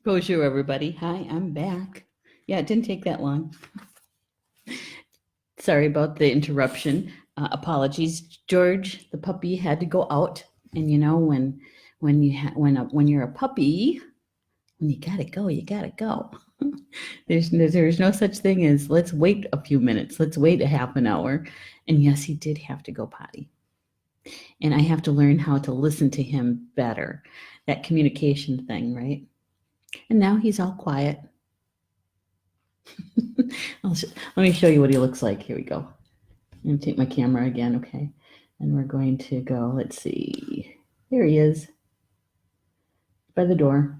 Bonjour, everybody. Hi, I'm back. Yeah, it didn't take that long. Sorry about the interruption. Apologies, George. The puppy had to go out, and when you're a puppy, when you gotta go, you gotta go. There's no such thing as let's wait a few minutes. Let's wait a half an hour. And yes, he did have to go potty, and I have to learn how to listen to him better. That communication thing, right? And now he's all quiet. Let me show you what he looks like. Here we go. I'm going to take my camera again, okay? And we're going to go, let's see. There he is by the door.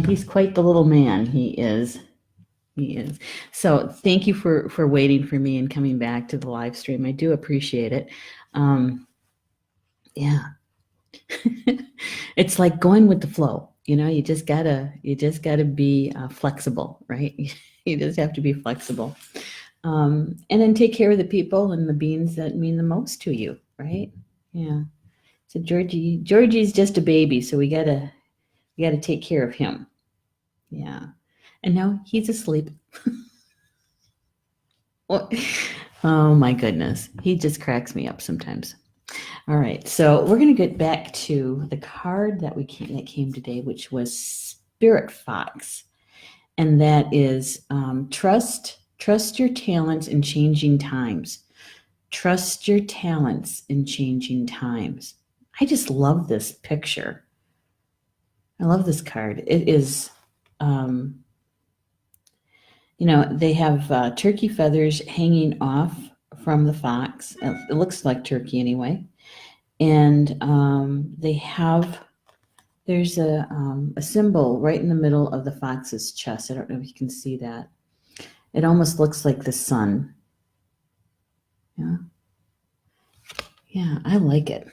He's quite the little man. He is. He is. So thank you for waiting for me and coming back to the live stream. I do appreciate it. Yeah. It's like going with the flow. You just gotta be flexible, right? You just have to be flexible. And then take care of the people and the beings that mean the most to you, right? Yeah. So Georgie's just a baby, so we gotta take care of him. Yeah. And now he's asleep. Oh my goodness. He just cracks me up sometimes. All right. So we're gonna get back to the card that came today, which was Spirit Fox. And that is trust your talents in changing times. Trust your talents in changing times. I just love this picture. I love this card. It is, they have turkey feathers hanging off from the fox. It looks like turkey anyway. And there's a symbol right in the middle of the fox's chest. I don't know if you can see that. It almost looks like the sun. Yeah. Yeah, I like it.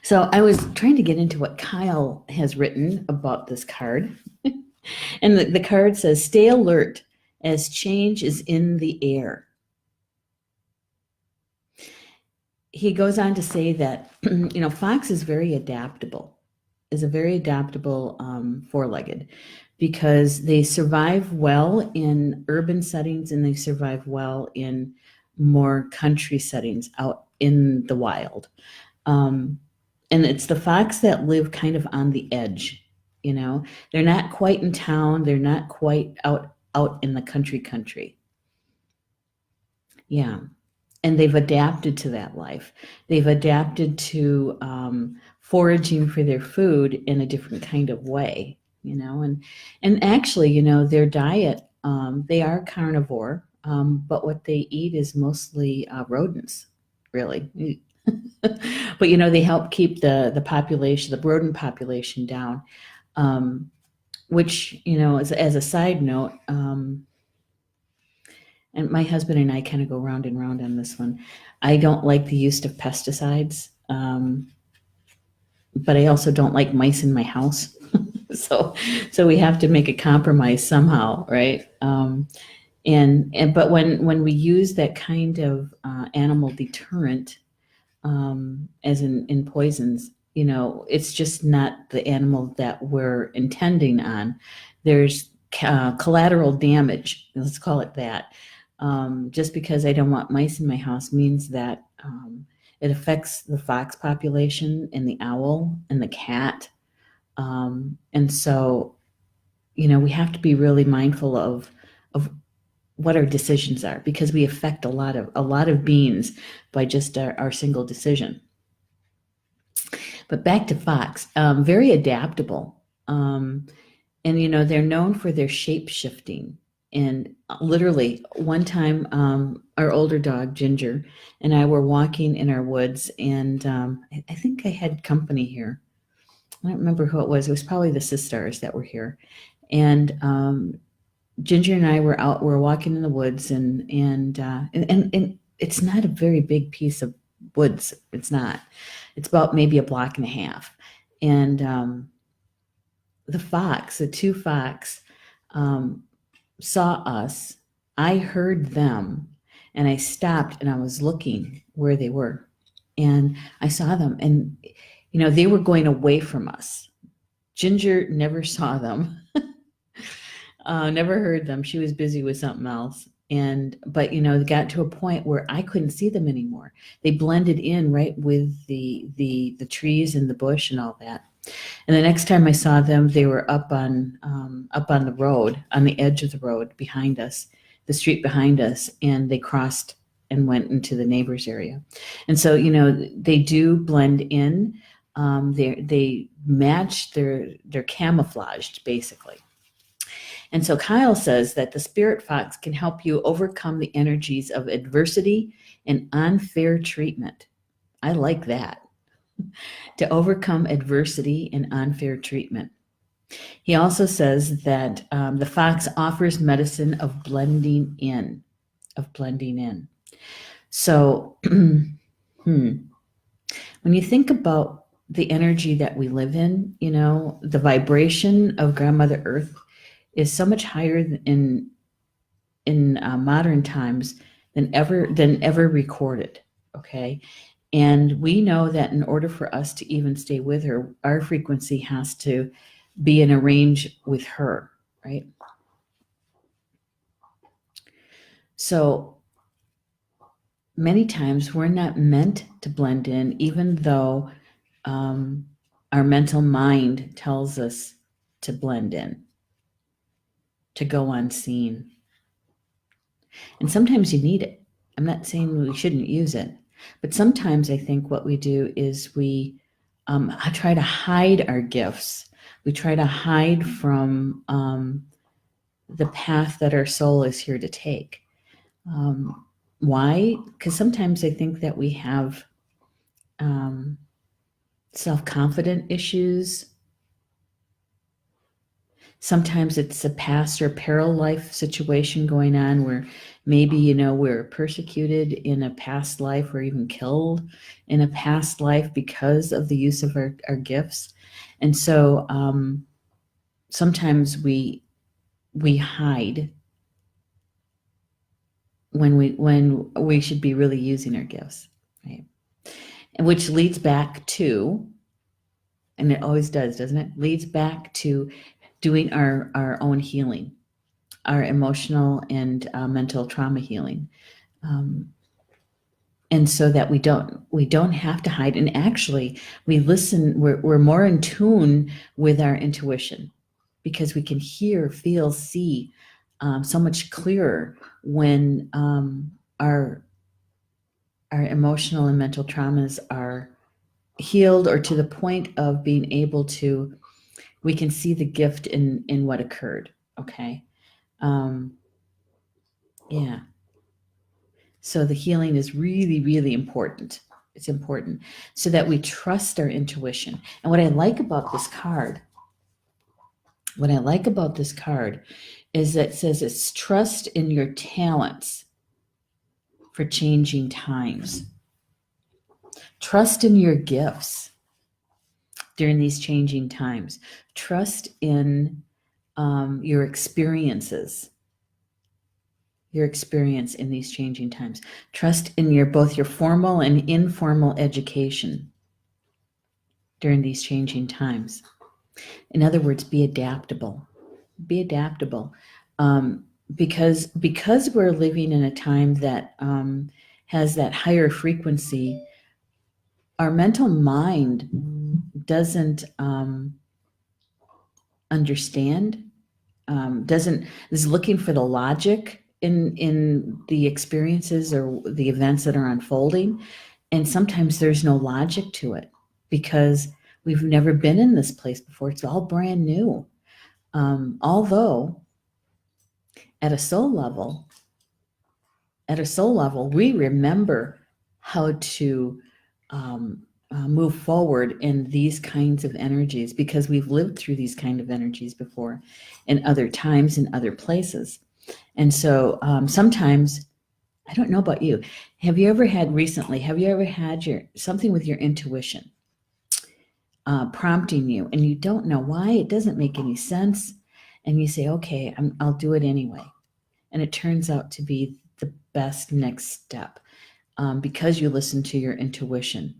So I was trying to get into what Kyle has written about this card. And the card says, stay alert as change is in the air. He goes on to say that, fox is very adaptable, four-legged, because they survive well in urban settings and they survive well in more country settings out in the wild. And it's the fox that live kind of on the edge. They're not quite in town. They're not quite out in the country. Yeah. And they've adapted to that life. They've adapted to foraging for their food in a different kind of way, and actually, their diet, they are carnivore, but what they eat is mostly rodents, really. But they help keep the population, the rodent population down, which, as a side note, and my husband and I kind of go round and round on this one. I don't like the use of pesticides, but I also don't like mice in my house. so we have to make a compromise somehow, right? But when we use that kind of animal deterrent, as in poisons, it's just not the animal that we're intending on. There's collateral damage, let's call it that. Just because I don't want mice in my house means that it affects the fox population and the owl and the cat. And so, we have to be really mindful of what our decisions are, because we affect a lot of beings by just our single decision. But back to fox, very adaptable. And, they're known for their shape shifting. And literally one time, our older dog, Ginger, and I were walking in our woods, and I think I had company here. I don't remember who it was. It was probably the sisters that were here. And Ginger and I were walking in the woods, and it's not a very big piece of woods. It's not. It's about maybe a block and a half. And the two fox, saw us. I heard them, and I stopped and I was looking where they were, and I saw them, and they were going away from us. Ginger never saw them, never heard them. She was busy with something else. But it got to a point where I couldn't see them anymore. They blended in right with the trees and the bush and all that. And the next time I saw them, they were up on the road, on the edge of the road behind us, the street behind us, and they crossed and went into the neighbor's area. And so, they do blend in. They match, they're camouflaged basically. And so Kyle says that the spirit fox can help you overcome the energies of adversity and unfair treatment. I like that. To overcome adversity and unfair treatment. He also says that the fox offers medicine of blending in. So, when you think about the energy that we live in, the vibration of Grandmother Earth is so much higher in modern times than ever recorded. Okay. And we know that in order for us to even stay with her, our frequency has to be in a range with her, right? So many times we're not meant to blend in, even though our mental mind tells us to blend in, to go unseen. And sometimes you need it. I'm not saying we shouldn't use it. But sometimes I think what we do is we try to hide our gifts. We try to hide from the path that our soul is here to take. Why? Because sometimes I think that we have self-confident issues. Sometimes it's a past or parallel life situation going on where maybe, we're persecuted in a past life or even killed in a past life because of the use of our gifts. And so sometimes we hide when we should be really using our gifts, right? And which leads back to, and it always does, doesn't it? Leads back to doing our own healing, our emotional and mental trauma healing, and so that we don't have to hide. And actually, we listen. We're more in tune with our intuition because we can hear, feel, see so much clearer when our emotional and mental traumas are healed, or to the point of being able to. We can see the gift in what occurred. Okay. Yeah. So the healing is really, really important. It's important so that we trust our intuition. And what I like about this card is that it says it's trust in your talents for changing times. Trust in your gifts during these changing times. Trust in your experience in these changing times. Trust in both your formal and informal education during these changing times. In other words, be adaptable. Because we're living in a time that has that higher frequency, our mental mind doesn't understand, is looking for the logic in the experiences or the events that are unfolding. And sometimes there's no logic to it because we've never been in this place before. It's all brand new. Although at a soul level, we remember how to move forward in these kinds of energies because we've lived through these kind of energies before in other times in other places. And so sometimes, I don't know about you, have you ever had something with your intuition prompting you and you don't know why, it doesn't make any sense, and you say, okay, I'll do it anyway. And it turns out to be the best next step because you listen to your intuition.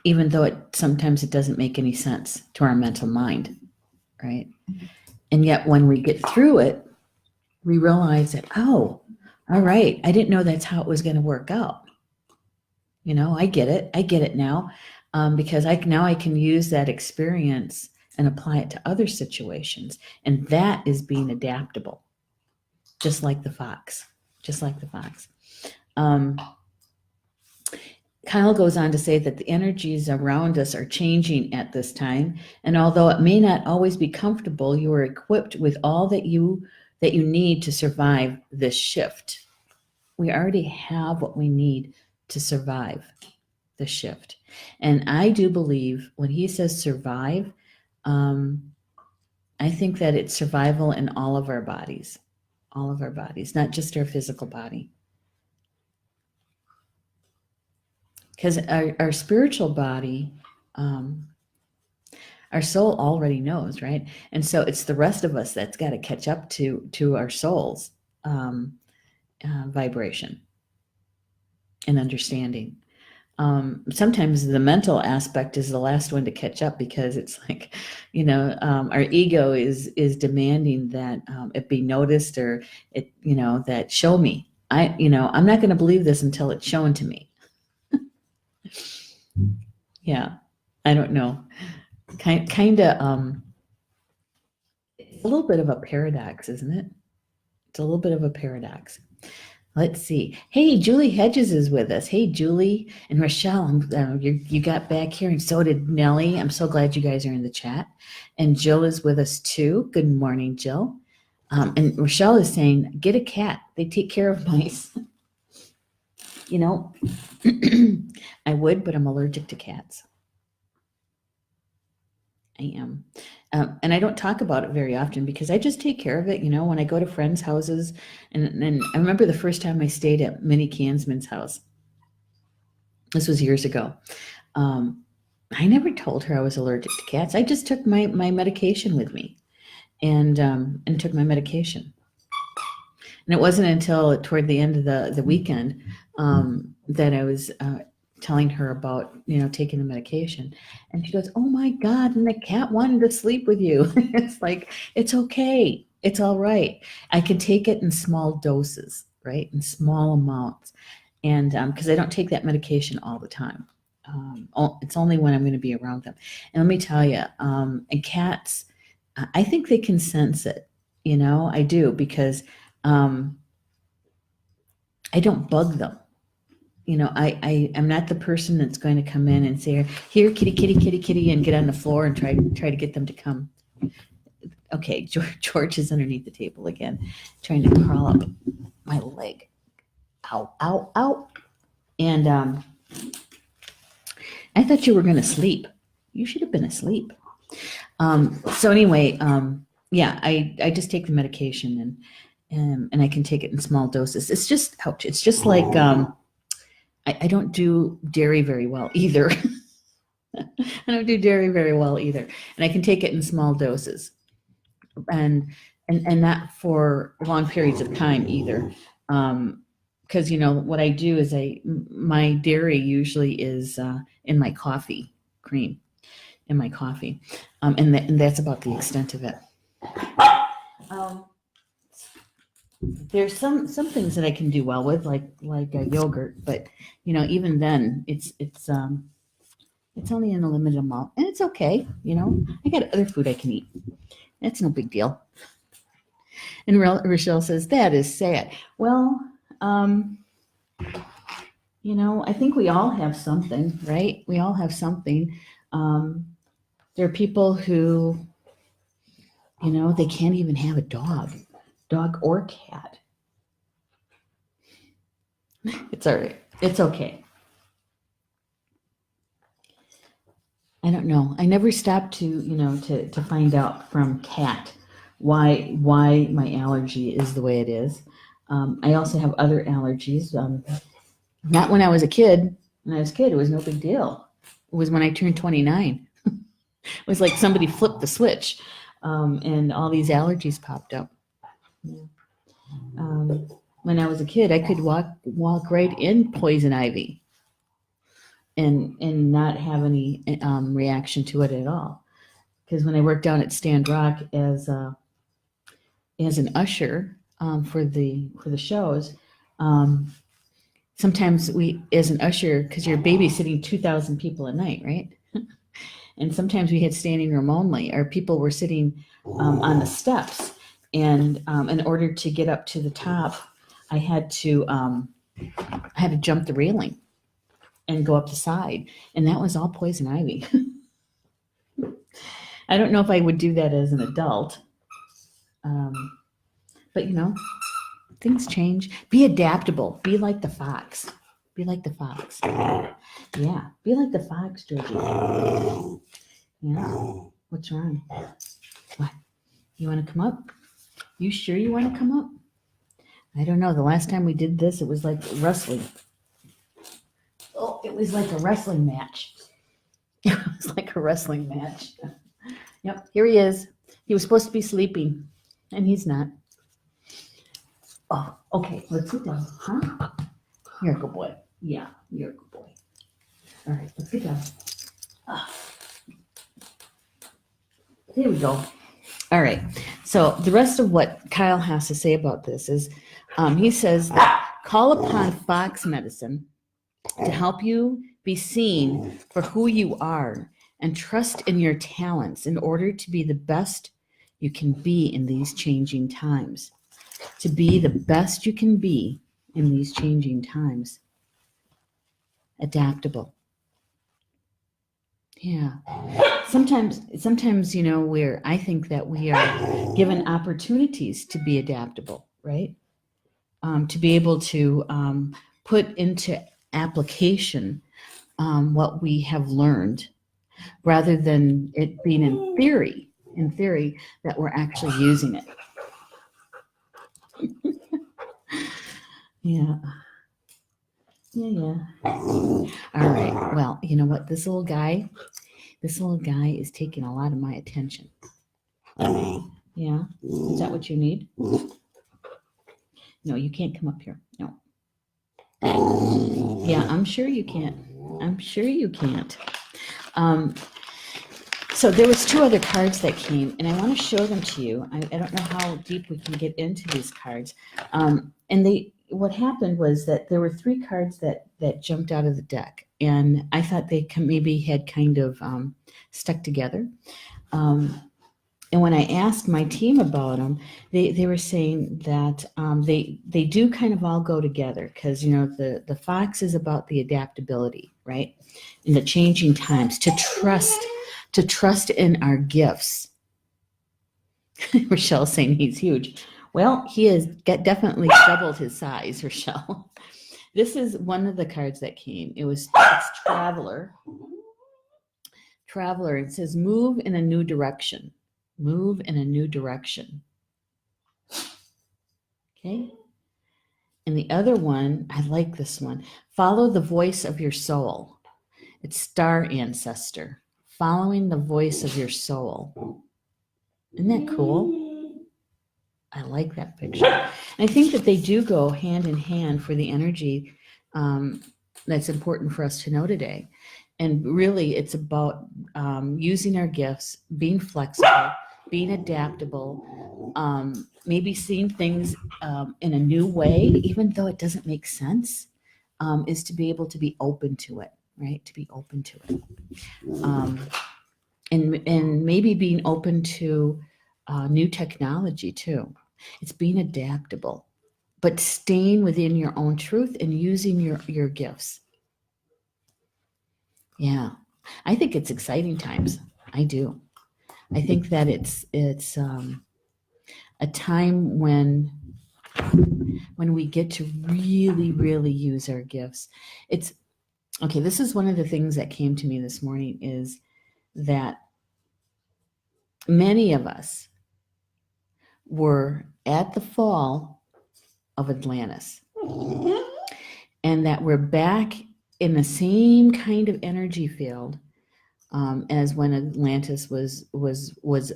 even though sometimes it doesn't make any sense to our mental mind, right? And yet when we get through it, we realize that, oh, all right, I didn't know that's how it was going to work out. I get it. I get it now, because now I can use that experience and apply it to other situations. And that is being adaptable, just like the fox, just like the fox. Kyle goes on to say that the energies around us are changing at this time, and although it may not always be comfortable, you are equipped with all that you need to survive this shift. We already have what we need to survive the shift. And I do believe when he says survive, I think that it's survival in all of our bodies, not just our physical body. Because our spiritual body, our soul already knows, right? And so it's the rest of us that's got to catch up to our soul's vibration and understanding. Sometimes the mental aspect is the last one to catch up, because it's like, our ego is demanding that it be noticed, or it, that show me. I'm not going to believe this until it's shown to me. Yeah, I don't know. Kind of, it's a little bit of a paradox, isn't it? It's a little bit of a paradox. Let's see. Hey, Julie Hedges is with us. Hey, Julie and Rochelle, you got back here, and so did Nellie. I'm so glad you guys are in the chat. And Jill is with us too. Good morning, Jill. And Rochelle is saying, get a cat. They take care of mice. I would, but I'm allergic to cats. I am. And I don't talk about it very often because I just take care of it, when I go to friends' houses. And I remember the first time I stayed at Minnie Kansman's house. This was years ago. I never told her I was allergic to cats. I just took my medication with me and took my medication. And it wasn't until toward the end of the weekend that I was telling her about, taking the medication. And she goes, oh my God, and the cat wanted to sleep with you. It's like, it's okay. It's all right. I can take it in small doses, right? In small amounts. And because I don't take that medication all the time. It's only when I'm going to be around them. And let me tell you, and cats, I think they can sense it. I do, because I don't bug them. I'm not the person that's going to come in and say, here, kitty, kitty, kitty, kitty, and get on the floor and try to get them to come. Okay, George is underneath the table again, trying to crawl up my leg. Ow, ow, ow. And I thought you were going to sleep. You should have been asleep. So anyway, yeah, I just take the medication and I can take it in small doses. It's just, ouch. It's just like, I don't do dairy very well either. I don't do dairy very well either. And I can take it in small doses and not for long periods of time either. Because, what I do is my dairy usually is in my coffee cream, in my coffee. And that's about the extent of it. There's some things that I can do well with, like yogurt, but even then, it's only in a limited amount, and it's okay. I got other food I can eat. It's no big deal. And Rochelle says that is sad. Well, I think we all have something, right? We all have something. There are people who, they can't even have a dog or cat. It's all right. It's okay. I don't know. I never stopped to find out from Kat why my allergy is the way it is. I also have other allergies. Not when I was a kid. When I was a kid, it was no big deal. It was when I turned 29. It was like somebody flipped the switch, and all these allergies popped up. When I was a kid, I could walk right in poison ivy. and not have any reaction to it at all. Because when I worked down at Stand Rock as an usher for the shows, sometimes we, as an usher, because you're babysitting 2,000 people a night, right? And sometimes we had standing room only, or people were sitting on the steps. And in order to get up to the top, I had to jump the railing and go up the side, and that was all poison ivy. I don't know if I would do that as an adult, but things change. Be adaptable. Be like the fox. Be like the fox. Yeah, be like the fox, Georgie. Yeah. What's wrong? What? You want to come up? You sure you want to come up? I don't know. The last time we did this, it was like wrestling. Oh, it was like a wrestling match. It was like a wrestling match. Yep, here he is. He was supposed to be sleeping, and he's not. Oh, okay. Let's sit down. Huh? You're a good boy. Yeah, you're a good boy. All right, let's get down. There we go. All right. So the rest of what Kyle has to say about this is, he says that call upon Fox Medicine to help you be seen for who you are and trust in your talents in order to be the best you can be in these changing times. To be the best you can be in these changing times. Adaptable. Yeah. Sometimes, I think that we are given opportunities to be adaptable, right? To be able to put into application what we have learned, rather than it being in theory that we're actually using it. Yeah. All right. Well, you know what? This little guy is taking a lot of my attention. Yeah. Is that what you need? No, you can't come up here. No. Yeah, I'm sure you can't. So there was two other cards that came, and I want to show them to you. I don't know how deep we can get into these cards. And what happened was that there were three cards that jumped out of the deck, and I thought they maybe had kind of stuck together. And when I asked my team about them, they were saying that they do kind of all go together, because the fox is about the adaptability, right? In the changing times, to trust in our gifts. Rochelle's saying he's huge. Well, he has definitely doubled his size, Rochelle. This is one of the cards that came. It's Traveler. Traveler. It says move in a new direction. Move in a new direction. Okay. And the other one, I like this one. Follow the voice of your soul. It's Star Ancestor. Following the voice of your soul. Isn't that cool? I like that picture. And I think that they do go hand in hand for the energy that's important for us to know today. And really, it's about using our gifts, being flexible, being adaptable, maybe seeing things in a new way, even though it doesn't make sense, is to be able to be open to it, right? To be open to it. And maybe being open to new technology too. It's being adaptable, but staying within your own truth and using your gifts. Yeah, I think it's exciting times. I do. I think that it's a time when we get to really, really use our gifts. It's okay. This is one of the things that came to me this morning, is that many of us were at the fall of Atlantis, and that we're back in the same kind of energy field as when Atlantis was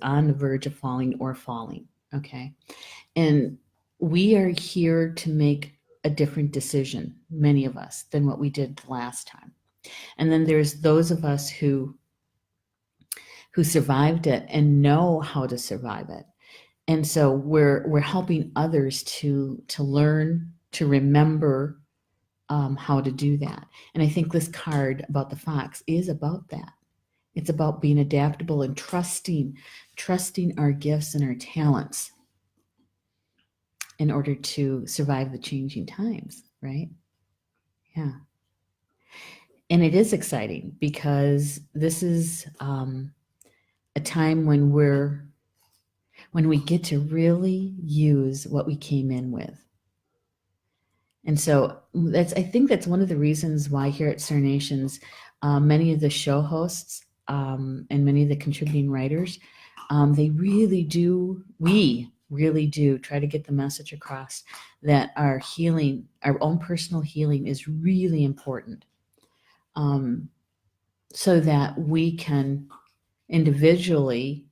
on the verge of falling or falling. Okay, and we are here to make a different decision, many of us, than what we did last time. And then there's those of us who survived it and know how to survive it. And so we're helping others to learn, to remember how to do that. And I think this card about the fox is about that. It's about being adaptable and trusting our gifts and our talents in order to survive the changing times, right? Yeah. And it is exciting because this is a time when we get to really use what we came in with. And so I think that's one of the reasons why here at Star Nations, many of the show hosts and many of the contributing writers, we really do try to get the message across that our healing, our own personal healing, is really important, so that we can individually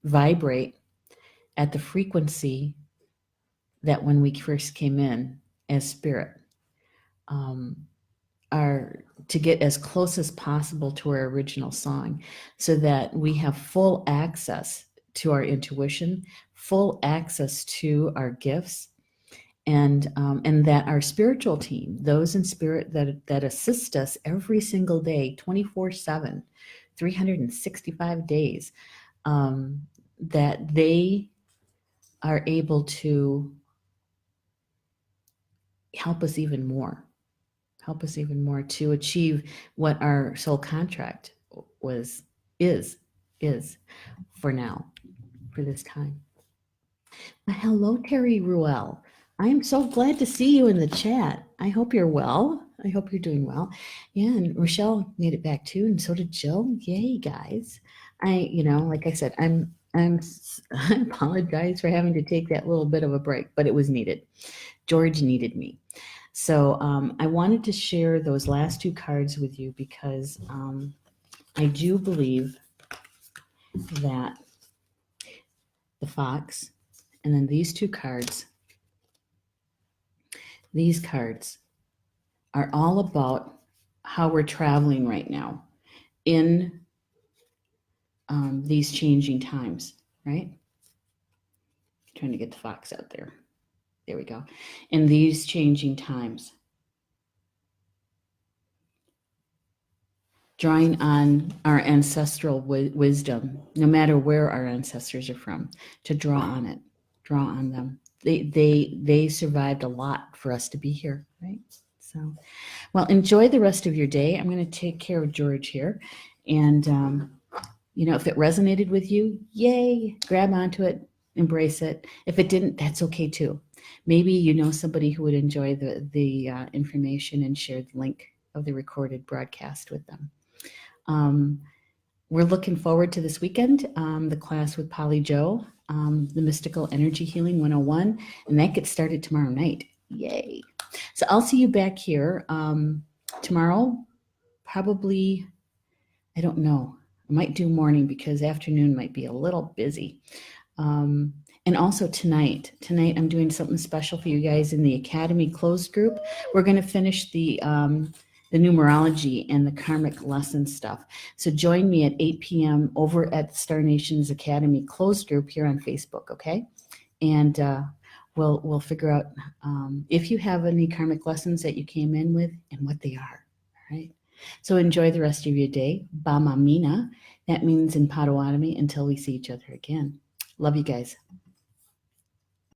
vibrate at the frequency that when we first came in as spirit, are to get as close as possible to our original song, so that we have full access to our intuition, full access to our gifts, and that our spiritual team, those in spirit that assist us every single day, 24/7, 365 days, that they are able to help us even more to achieve what our soul contract is for now, for this time. Hello, Terry Ruel. I am so glad to see you in the chat. I hope you're well. I hope you're doing well. Yeah, and Rochelle made it back too, and so did Jill. Yay, guys. Like I said, I apologize for having to take that little bit of a break, but it was needed. George needed me. So I wanted to share those last two cards with you because I do believe that the fox and then these two cards, these cards are all about how we're traveling right now in these changing times, right? Trying to get the fox out there. There we go. In these changing times, drawing on our ancestral wisdom, no matter where our ancestors are from, to draw on them. They survived a lot for us to be here, right? So, well, enjoy the rest of your day. I'm going to take care of George here, and if it resonated with you, yay! Grab onto it, embrace it. If it didn't, that's okay too. Maybe you know somebody who would enjoy the information, and share the link of the recorded broadcast with them. We're looking forward to this weekend, the class with Polly Joe, the Mystical Energy Healing 101, and that gets started tomorrow night. Yay. So I'll see you back here tomorrow, probably, I don't know. I might do morning because afternoon might be a little busy. And also tonight I'm doing something special for you guys in the Academy closed group. We're going to finish the numerology and the karmic lesson stuff. So join me at 8 p.m. over at Star Nations Academy closed group here on Facebook, okay? And we'll figure out if you have any karmic lessons that you came in with and what they are, all right? So enjoy the rest of your day. Ba Mamina. That means in Potawatomi, until we see each other again. Love you guys.